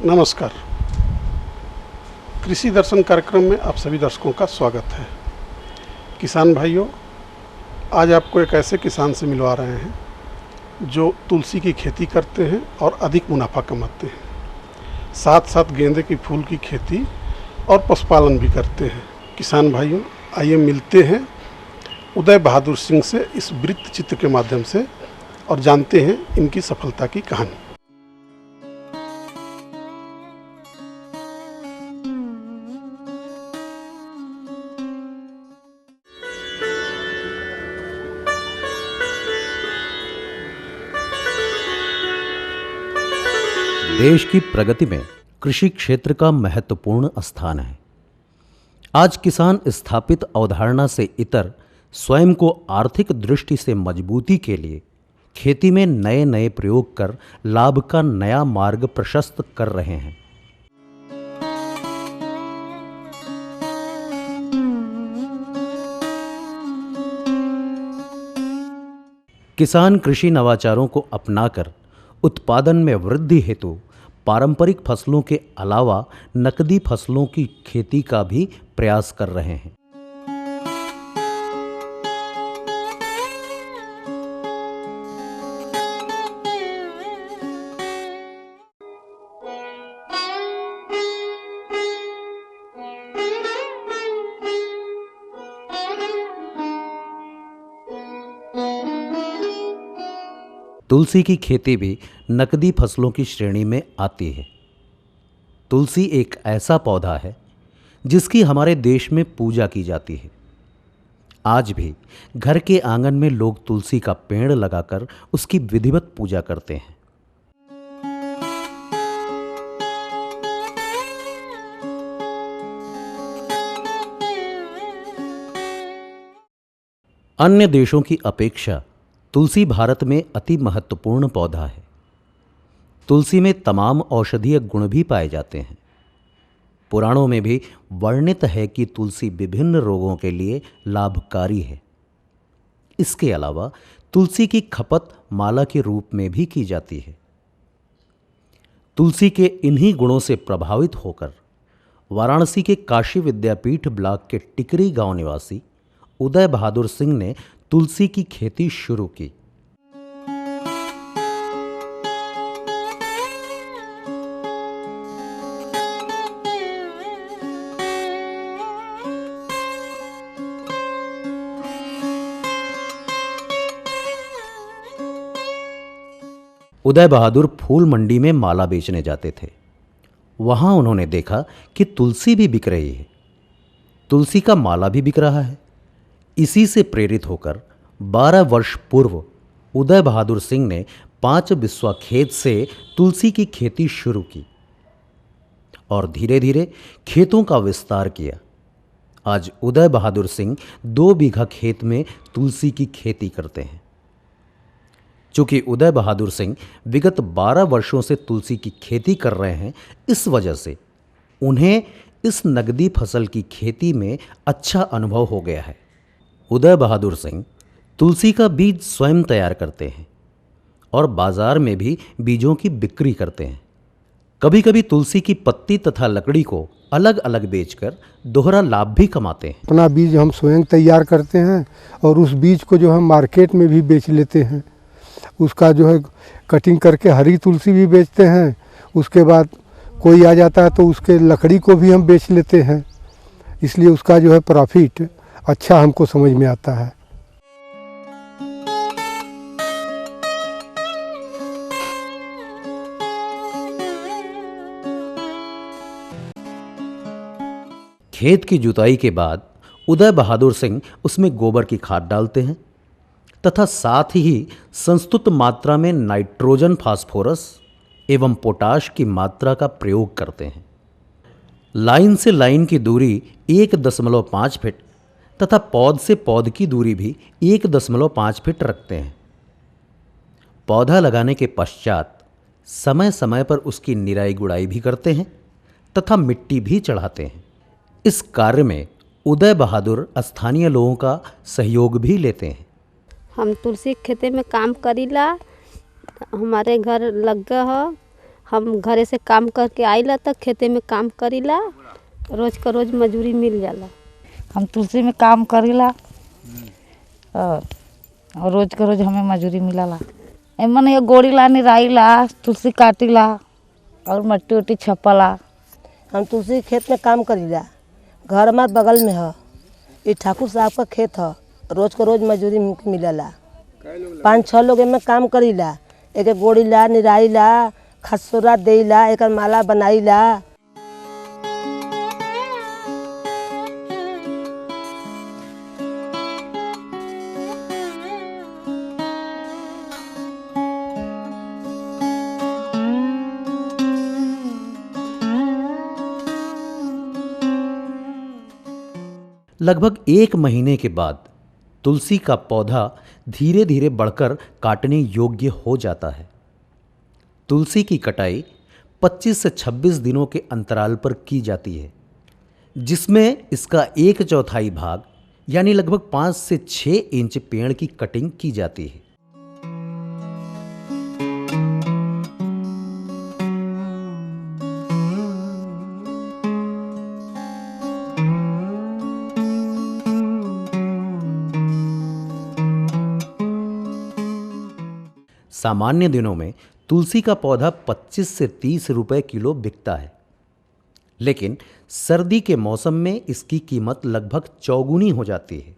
नमस्कार। कृषि दर्शन कार्यक्रम में आप सभी दर्शकों का स्वागत है। किसान भाइयों, आज आपको एक ऐसे किसान से मिलवा रहे हैं जो तुलसी की खेती करते हैं और अधिक मुनाफा कमाते हैं, साथ साथ गेंदे की फूल की खेती और पशुपालन भी करते हैं। किसान भाइयों, आइए मिलते हैं उदय बहादुर सिंह से इस वृत्त चित्र के माध्यम से और जानते हैं इनकी सफलता की कहानी। देश की प्रगति में कृषि क्षेत्र का महत्वपूर्ण स्थान है। आज किसान स्थापित अवधारणा से इतर स्वयं को आर्थिक दृष्टि से मजबूती के लिए खेती में नए नए प्रयोग कर लाभ का नया मार्ग प्रशस्त कर रहे हैं। किसान कृषि नवाचारों को अपनाकर उत्पादन में वृद्धि हेतु पारंपरिक फसलों के अलावा नकदी फसलों की खेती का भी प्रयास कर रहे हैं। तुलसी की खेती भी नकदी फसलों की श्रेणी में आती है। तुलसी एक ऐसा पौधा है जिसकी हमारे देश में पूजा की जाती है। आज भी घर के आंगन में लोग तुलसी का पेड़ लगाकर उसकी विधिवत पूजा करते हैं। अन्य देशों की अपेक्षा तुलसी भारत में अति महत्वपूर्ण पौधा है। तुलसी में तमाम औषधीय गुण भी पाए जाते हैं। पुराणों में भी वर्णित है कि तुलसी विभिन्न रोगों के लिए लाभकारी है। इसके अलावा तुलसी की खपत माला के रूप में भी की जाती है। तुलसी के इन्हीं गुणों से प्रभावित होकर वाराणसी के काशी विद्यापीठ ब्लॉक के टिकरी गांव निवासी उदय बहादुर सिंह ने तुलसी की खेती शुरू की। उदय बहादुर फूल मंडी में माला बेचने जाते थे। वहां उन्होंने देखा कि तुलसी भी बिक रही है, तुलसी का माला भी बिक रहा है। इसी से प्रेरित होकर 12 वर्ष पूर्व उदय बहादुर सिंह ने 5 बिस्वा खेत से तुलसी की खेती शुरू की और धीरे धीरे खेतों का विस्तार किया। आज उदय बहादुर सिंह 2 बीघा खेत में तुलसी की खेती करते हैं। चूंकि उदय बहादुर सिंह विगत 12 वर्षों से तुलसी की खेती कर रहे हैं, इस वजह से उन्हें इस नगदी फसल की खेती में अच्छा अनुभव हो गया है। उदय बहादुर सिंह तुलसी का बीज स्वयं तैयार करते हैं और बाजार में भी बीजों की बिक्री करते हैं। कभी कभी तुलसी की पत्ती तथा लकड़ी को अलग अलग बेचकर दोहरा लाभ भी कमाते हैं। अपना बीज हम स्वयं तैयार करते हैं और उस बीज को जो हम मार्केट में भी बेच लेते हैं। उसका जो है कटिंग करके हरी तुलसी भी बेचते हैं। उसके बाद कोई आ जाता है तो उसके लकड़ी को भी हम बेच लेते हैं। इसलिए उसका जो है प्रॉफिट अच्छा हमको समझ में आता है। खेत की जुताई के बाद उदय बहादुर सिंह उसमें गोबर की खाद डालते हैं तथा साथ ही संस्तुत मात्रा में नाइट्रोजन, फास्फोरस एवं पोटाश की मात्रा का प्रयोग करते हैं। लाइन से लाइन की दूरी 1.5 फीट तथा पौध से पौध की दूरी भी 1.5 फीट रखते हैं। पौधा लगाने के पश्चात समय समय पर उसकी निराई गुड़ाई भी करते हैं तथा मिट्टी भी चढ़ाते हैं। इस कार्य में उदय बहादुर स्थानीय लोगों का सहयोग भी लेते हैं। हम तुलसी के खेते में काम करीला, हमारे घर लग गया है। हम घरे से काम करके आइला तक खेते में काम करीला, रोज का रोज मजूरी मिल जाला। हम तुलसी में काम करीला और रोज का रोज हमें मजूरी मिलाला। एमन ये गोड़ीला निराईला, तुलसी काटीला और मट्टी उट्टी छपला। हम तुलसी के खेत में काम करीला, घर हमारे बगल में है, ये ठाकुर साहब का खेत है, रोज को रोज मजूरी मिलेला। 5-6 लोग में काम करीला, एक गोड़ीला निराईला, खसोरा देला, एक माला बनाईला। लगभग 1 महीने के बाद तुलसी का पौधा धीरे धीरे बढ़कर काटने योग्य हो जाता है। तुलसी की कटाई 25 से 26 दिनों के अंतराल पर की जाती है, जिसमें इसका 1/4 भाग यानी लगभग 5 से 6 इंच पेड़ की कटिंग की जाती है। सामान्य दिनों में तुलसी का पौधा 25 से 30 रुपए किलो बिकता है, लेकिन सर्दी के मौसम में इसकी कीमत लगभग चौगुनी हो जाती है।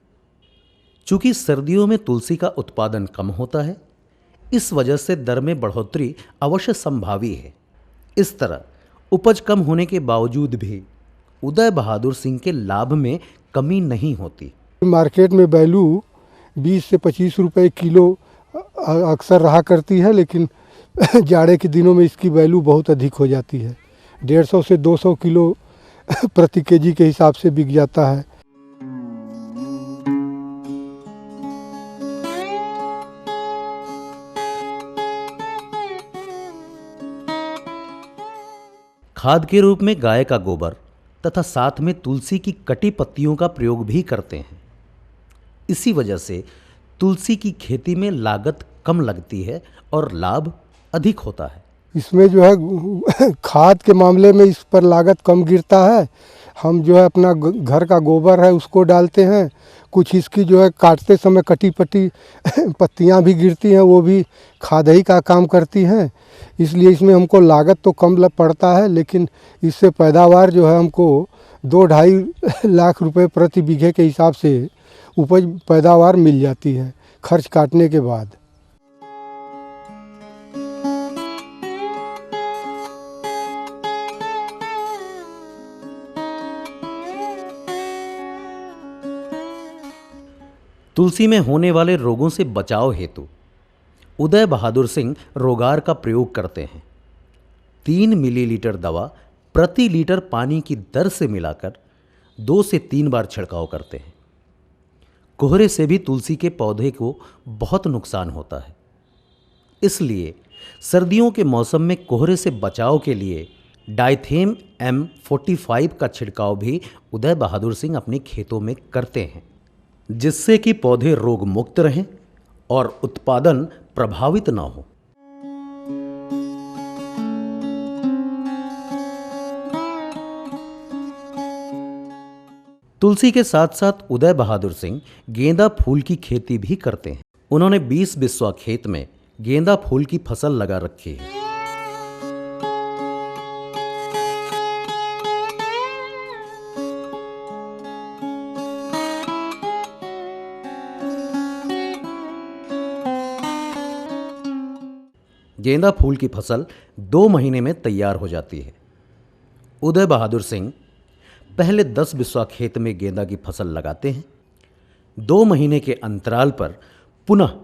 चूंकि सर्दियों में तुलसी का उत्पादन कम होता है, इस वजह से दर में बढ़ोतरी अवश्य संभावी है। इस तरह उपज कम होने के बावजूद भी उदय बहादुर सिंह के लाभ में कमी नहीं होती। मार्केट में वैल्यू 20 से 25 रुपए किलो अक्सर रहा करती है, लेकिन जाड़े के दिनों में इसकी वैल्यू बहुत अधिक हो जाती है। 150 से 200 किलो प्रति केजी के हिसाब से बिक जाता है। खाद के रूप में गाय का गोबर तथा साथ में तुलसी की कटी पत्तियों का प्रयोग भी करते हैं। इसी वजह से तुलसी की खेती में लागत कम लगती है और लाभ अधिक होता है। इसमें जो है खाद के मामले में इस पर लागत कम गिरता है। हम जो है अपना घर का गोबर है उसको डालते हैं, कुछ इसकी जो है काटते समय कटी पट्टी पत्तियां भी गिरती हैं, वो भी खाद ही का काम करती हैं। इसलिए इसमें हमको लागत तो कम पड़ता है, लेकिन इससे पैदावार जो है हमको 2-2.5 लाख रुपए प्रति बीघे के हिसाब से उपज पैदावार मिल जाती है खर्च काटने के बाद। तुलसी में होने वाले रोगों से बचाव हेतु उदय बहादुर सिंह रोगार का प्रयोग करते हैं। 3 मिलीलीटर दवा प्रति लीटर पानी की दर से मिलाकर 2 से 3 बार छिड़काव करते हैं। कोहरे से भी तुलसी के पौधे को बहुत नुकसान होता है, इसलिए सर्दियों के मौसम में कोहरे से बचाव के लिए डाइथेम M45 का छिड़काव भी उदय बहादुर सिंह अपने खेतों में करते हैं, जिससे कि पौधे रोग मुक्त रहें और उत्पादन प्रभावित न हो। तुलसी के साथ साथ उदय बहादुर सिंह गेंदा फूल की खेती भी करते हैं। उन्होंने 20 बिस्वा खेत में गेंदा फूल की फसल लगा रखी है। गेंदा फूल की फसल 2 महीने में तैयार हो जाती है। उदय बहादुर सिंह पहले 10 बिस्वा खेत में गेंदा की फसल लगाते हैं। 2 महीने के अंतराल पर पुनः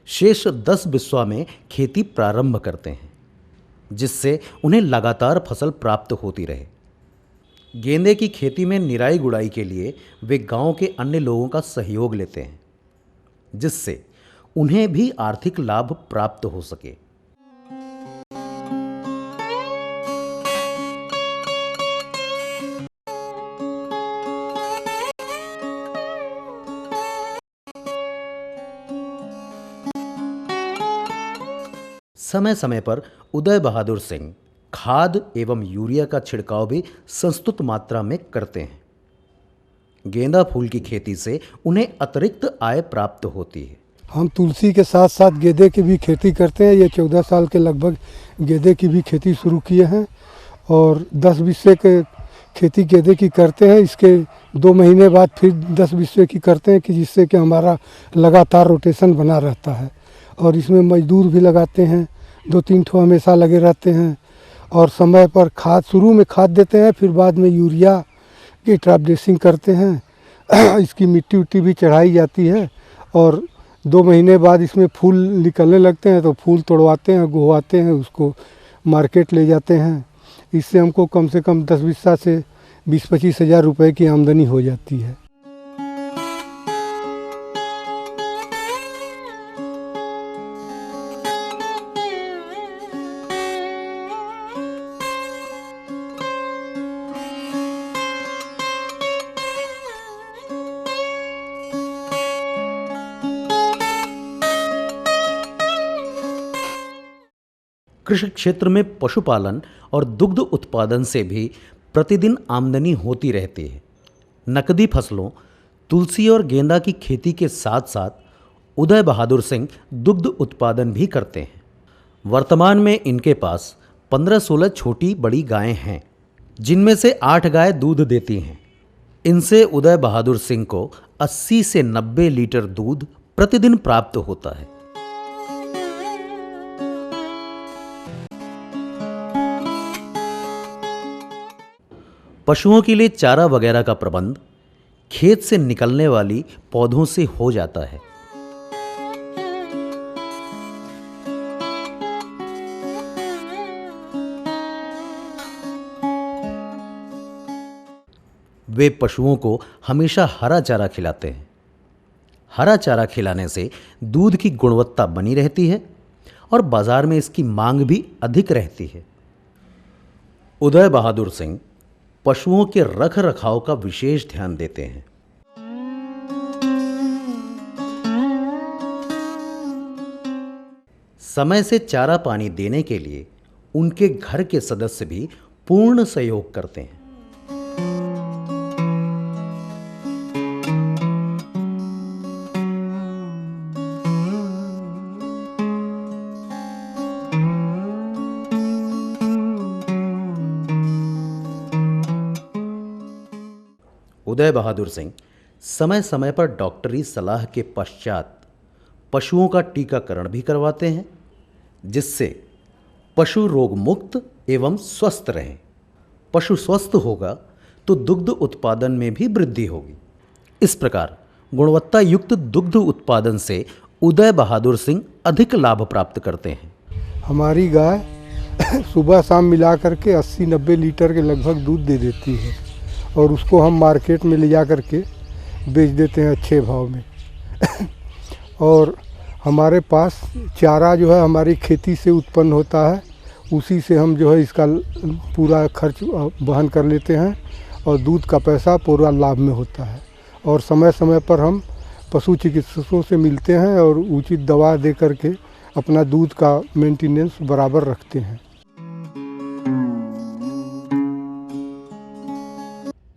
शेष 10 बिस्वा में खेती प्रारंभ करते हैं, जिससे उन्हें लगातार फसल प्राप्त होती रहे। गेंदे की खेती में निराई गुड़ाई के लिए वे गांव के अन्य लोगों का सहयोग लेते हैं, जिससे उन्हें भी आर्थिक लाभ प्राप्त हो सके। समय समय पर उदय बहादुर सिंह खाद एवं यूरिया का छिड़काव भी संस्तुत मात्रा में करते हैं। गेंदा फूल की खेती से उन्हें अतिरिक्त आय प्राप्त होती है। हम तुलसी के साथ साथ गेंदे की भी खेती करते हैं। ये 14 साल के लगभग गेंदे की भी खेती शुरू किए हैं और 10 बिस्से के खेती गेंदे की करते हैं। इसके 2 महीने बाद फिर 10 बिस्से की करते हैं कि जिससे कि हमारा लगातार रोटेशन बना रहता है। और इसमें मजदूर भी लगाते हैं, 2-3 ठो हमेशा लगे रहते हैं। और समय पर खाद, शुरू में खाद देते हैं, फिर बाद में यूरिया की ट्रैप ड्रेसिंग करते हैं। इसकी मिट्टी उट्टी भी चढ़ाई जाती है और 2 महीने बाद इसमें फूल निकलने लगते हैं तो फूल तोड़वाते हैं, गुहवाते हैं, उसको मार्केट ले जाते हैं। इससे हमको कम से कम 10 बिस्सा से 20-25 हज़ार रुपये की आमदनी हो जाती है। कृषि क्षेत्र में पशुपालन और दुग्ध उत्पादन से भी प्रतिदिन आमदनी होती रहती है। नकदी फसलों तुलसी और गेंदा की खेती के साथ साथ उदय बहादुर सिंह दुग्ध उत्पादन भी करते हैं। वर्तमान में इनके पास 15-16 छोटी बड़ी गायें हैं, जिनमें से 8 गाय दूध देती हैं। इनसे उदय बहादुर सिंह को 80 से 90 लीटर दूध प्रतिदिन प्राप्त होता है। पशुओं के लिए चारा वगैरह का प्रबंध खेत से निकलने वाली पौधों से हो जाता है। वे पशुओं को हमेशा हरा चारा खिलाते हैं। हरा चारा खिलाने से दूध की गुणवत्ता बनी रहती है और बाजार में इसकी मांग भी अधिक रहती है। उदय बहादुर सिंह पशुओं के रख रखाव का विशेष ध्यान देते हैं। समय से चारा पानी देने के लिए उनके घर के सदस्य भी पूर्ण सहयोग करते हैं। उदय बहादुर सिंह समय समय पर डॉक्टरी सलाह के पश्चात पशुओं का टीकाकरण भी करवाते हैं, जिससे पशु रोग मुक्त एवं स्वस्थ रहें। पशु स्वस्थ होगा तो दुग्ध उत्पादन में भी वृद्धि होगी। इस प्रकार गुणवत्ता युक्त दुग्ध उत्पादन से उदय बहादुर सिंह अधिक लाभ प्राप्त करते हैं। हमारी गाय सुबह शाम मिला करके 80-90 लीटर के लगभग दूध दे देती है और उसको हम मार्केट में ले जा कर के बेच देते हैं अच्छे भाव में। और हमारे पास चारा जो है हमारी खेती से उत्पन्न होता है, उसी से हम जो है इसका पूरा खर्च वहन कर लेते हैं और दूध का पैसा पूरा लाभ में होता है। और समय समय पर हम पशु चिकित्सकों से मिलते हैं और उचित दवा दे करके अपना दूध का मेंटेनेंस बराबर रखते हैं।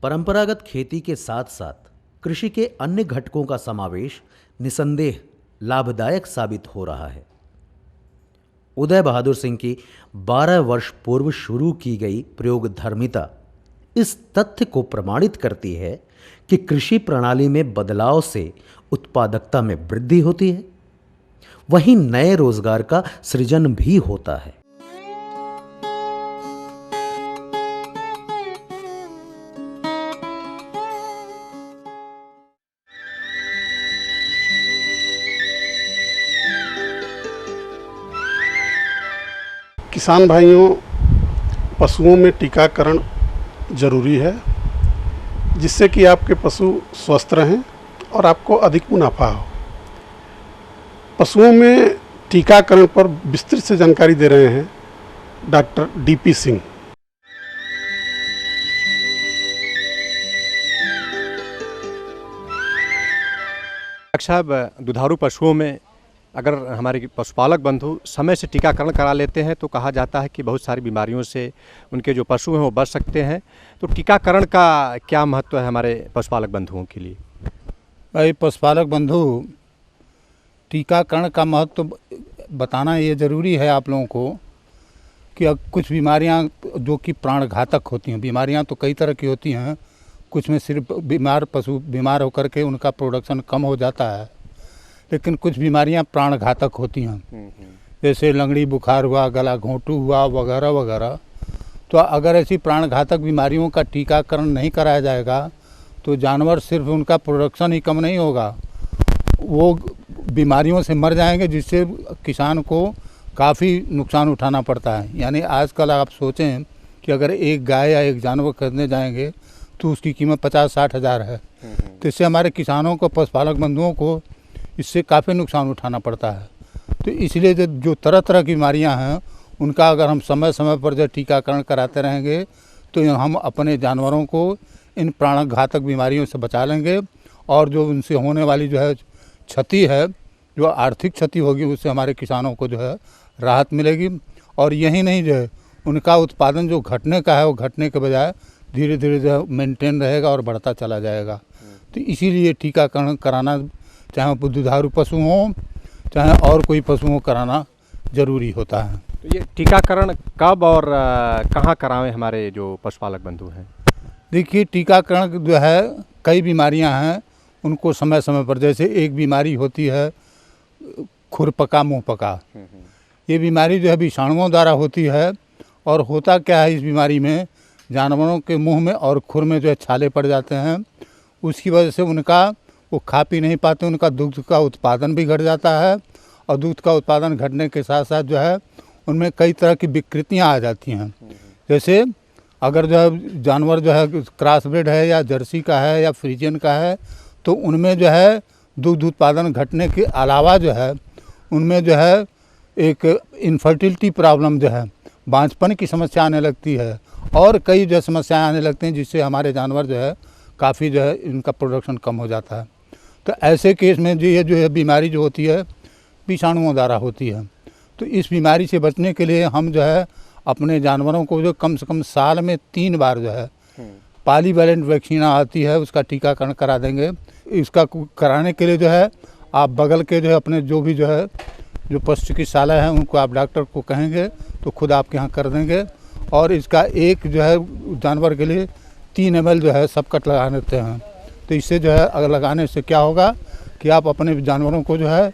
परंपरागत खेती के साथ साथ कृषि के अन्य घटकों का समावेश निसंदेह लाभदायक साबित हो रहा है। उदय बहादुर सिंह की 12 वर्ष पूर्व शुरू की गई प्रयोगधर्मिता इस तथ्य को प्रमाणित करती है कि कृषि प्रणाली में बदलाव से उत्पादकता में वृद्धि होती है, वहीं नए रोजगार का सृजन भी होता है। किसान भाइयों, पशुओं में टीकाकरण ज़रूरी है, जिससे कि आपके पशु स्वस्थ रहें और आपको अधिक मुनाफा हो। पशुओं में टीकाकरण पर विस्तृत से जानकारी दे रहे हैं डॉक्टर DP सिंह। डॉक्टर साहब, दुधारू पशुओं में अगर हमारे पशुपालक बंधु समय से टीकाकरण करा लेते हैं तो कहा जाता है कि बहुत सारी बीमारियों से उनके जो पशु हैं वो बच सकते हैं। तो टीकाकरण का क्या महत्व है हमारे पशुपालक बंधुओं के लिए? भाई पशुपालक बंधु, टीकाकरण का महत्व बताना ये ज़रूरी है आप लोगों को कि अब कुछ बीमारियां जो कि प्राणघातक होती हैं, बीमारियां तो कई तरह की होती हैं, कुछ में सिर्फ पशु बीमार होकर के उनका प्रोडक्शन कम हो जाता है, लेकिन कुछ बीमारियां प्राणघातक होती हैं, जैसे लंगड़ी बुखार हुआ, गला घोंटू हुआ, वगैरह वगैरह। तो अगर ऐसी प्राणघातक बीमारियों का टीकाकरण नहीं कराया जाएगा तो जानवर सिर्फ उनका प्रोडक्शन ही कम नहीं होगा, वो बीमारियों से मर जाएंगे, जिससे किसान को काफ़ी नुकसान उठाना पड़ता है। यानी आजकल आप सोचें कि अगर एक गाय या एक जानवर खरीदने जाएंगे तो उसकी कीमत 50-60 हज़ार है। तो इससे हमारे किसानों को, पशुपालक बंधुओं को इससे काफ़ी नुकसान उठाना पड़ता है। तो इसलिए जो तरह तरह की बीमारियां हैं उनका अगर हम समय समय पर जो टीकाकरण कराते रहेंगे तो हम अपने जानवरों को इन प्राणघातक बीमारियों से बचा लेंगे, और जो उनसे होने वाली जो है क्षति है, जो आर्थिक क्षति होगी, उससे हमारे किसानों को जो है राहत मिलेगी। और यही नहीं, जो है उनका उत्पादन जो घटने का है वो घटने के बजाय धीरे धीरे जो है मेंटेन रहेगा और बढ़ता चला जाएगा। तो इसीलिए टीकाकरण कराना, चाहे वो दुधारू पशु हों चाहे और कोई पशु हो, कराना ज़रूरी होता है। तो ये टीकाकरण कब और कहाँ करावें हमारे जो पशुपालक बंधु हैं? देखिए, टीकाकरण जो है, कई बीमारियां हैं, उनको समय समय पर, जैसे एक बीमारी होती है खुरपका मुंहपका। ये बीमारी जो है विषाणुओं द्वारा होती है, और होता क्या है, इस बीमारी में जानवरों के मुंह में और खुर में जो है छाले पड़ जाते हैं। उसकी वजह से वो खा पी नहीं पाते, उनका दुग्ध का उत्पादन भी घट जाता है, और दूध का उत्पादन घटने के साथ साथ जो है उनमें कई तरह की विकृतियाँ आ जाती हैं। जैसे अगर जो है जानवर जो है क्रॉस ब्रीड है या जर्सी का है या फ्रीजियन का है, तो उनमें जो है दूध उत्पादन घटने के अलावा जो है उनमें जो है एक इनफर्टिलिटी प्रॉब्लम जो है, बांझपन की समस्या आने लगती है, और कई जो समस्याएं आने लगती हैं, जिससे हमारे जानवर जो है काफ़ी जो है इनका प्रोडक्शन कम हो जाता है। तो ऐसे केस में ये जो है बीमारी जो होती है विषाणुओं द्वारा होती है। तो इस बीमारी से बचने के लिए हम जो है अपने जानवरों को जो कम से कम साल में 3 बार जो है पॉलीवैलेंट वैक्सीन आती है, उसका टीकाकरण करा देंगे। इसका कराने के लिए जो है आप बगल के जो है अपने जो भी जो है जो पशु चिकित्सालय हैं उनको आप डॉक्टर को कहेंगे तो खुद आपके यहाँ कर देंगे। और इसका एक जो है जानवर के लिए 3 ml जो है सबकट लगा देते हैं। तो इससे जो है अगर लगाने से क्या होगा कि आप अपने जानवरों को जो है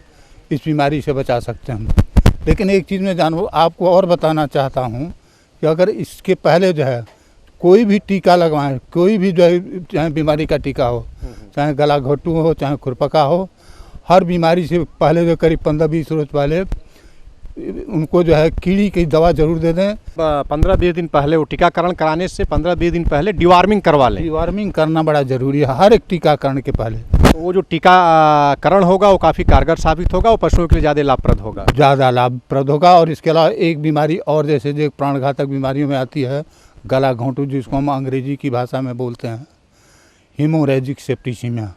इस बीमारी से बचा सकते हैं। लेकिन एक चीज़ मैं जानवर आपको और बताना चाहता हूँ कि अगर इसके पहले जो है कोई भी टीका लगवाएं, कोई भी जो है चाहे बीमारी का टीका हो, चाहे गला घोटू हो, चाहे खुरपका हो, हर बीमारी से पहले जो करीब 15-20 रोज पहले उनको जो है कीड़ी की दवा जरूर दे दें। 15-20 दिन पहले, वो टीकाकरण कराने से 15-20 दिन पहले डिवार्मिंग करवा लें। डिवार्मिंग करना बड़ा ज़रूरी है हर एक टीकाकरण के पहले। तो वो जो टीकाकरण होगा वो काफ़ी कारगर साबित होगा, वो पशुओं के लिए ज़्यादा लाभप्रद होगा। ज़्यादा लाभप्रद होगा। और इसके अलावा एक बीमारी और, जैसे जो प्राणघातक बीमारियों में आती है गला घोंटू, जिसको हम अंग्रेजी की भाषा में बोलते हैं हीमोरेजिक सेप्टिसीमिया।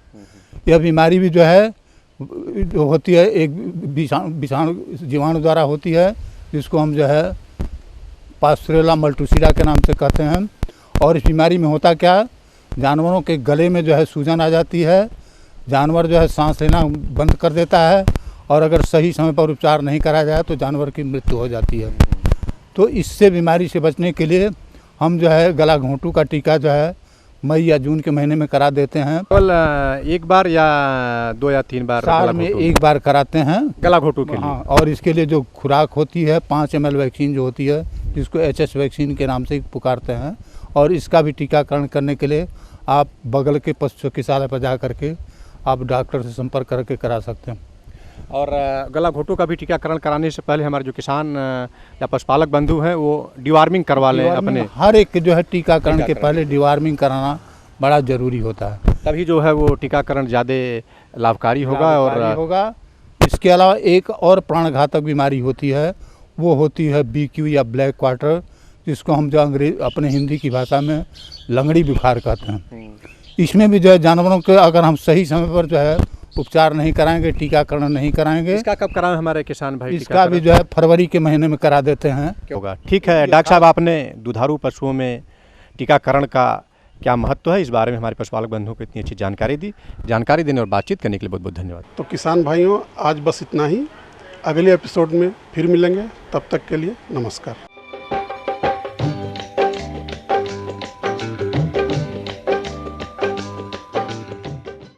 यह बीमारी भी जो है जो होती है एक विषाणु जीवाणु द्वारा होती है, जिसको हम जो है पास्चुरेला मल्टुसिडा के नाम से कहते हैं। और इस बीमारी में होता क्या, जानवरों के गले में जो है सूजन आ जाती है, जानवर जो है सांस लेना बंद कर देता है, और अगर सही समय पर उपचार नहीं कराया जाए तो जानवर की मृत्यु हो जाती है। तो इससे बीमारी से बचने के लिए हम जो है गला घोंटू का टीका जो है मई या जून के महीने में करा देते हैं। केवल 1 बार या 2 या 3 बार साल में 1 बार कराते हैं गला घोटू के लिए। हाँ, और इसके लिए जो खुराक होती है 5 ml वैक्सीन जो होती है, जिसको HS वैक्सीन के नाम से पुकारते हैं, और इसका भी टीकाकरण करने के लिए आप बगल के पशु चिकित्सालय पर जा करके आप डॉक्टर से संपर्क करके करा सकते हैं। और गला घोटू का भी टीकाकरण कराने से पहले हमारे जो किसान या पशुपालक बंधु हैं वो डिवार्मिंग करवा लें अपने। हर एक जो है टीकाकरण के पहले डिवार्मिंग कराना बड़ा ज़रूरी होता है, तभी जो है वो टीकाकरण ज़्यादा लाभकारी होगा। इसके अलावा एक और प्राणघातक बीमारी होती है, वो होती है BQ या ब्लैक क्वार्टर, जिसको हम जो अपने हिंदी की भाषा में लंगड़ी बुखार कहते हैं। इसमें भी जो है जानवरों के अगर हम सही समय पर जो है उपचार नहीं कराएंगे, टीकाकरण नहीं कराएंगे। इसका कब कराएं हमारे किसान भाई? इसका भी जो है फरवरी के महीने में करा देते हैं। होगा। ठीक है डॉक्टर साहब, आपने दुधारू पशुओं में टीकाकरण का क्या महत्व है इस बारे में हमारे पशुपालक बंधुओं को इतनी अच्छी जानकारी दी। जानकारी देने और बातचीत करने के लिए बहुत बहुत धन्यवाद। तो किसान भाइयों, आज बस इतना ही। अगले एपिसोड में फिर मिलेंगे, तब तक के लिए नमस्कार।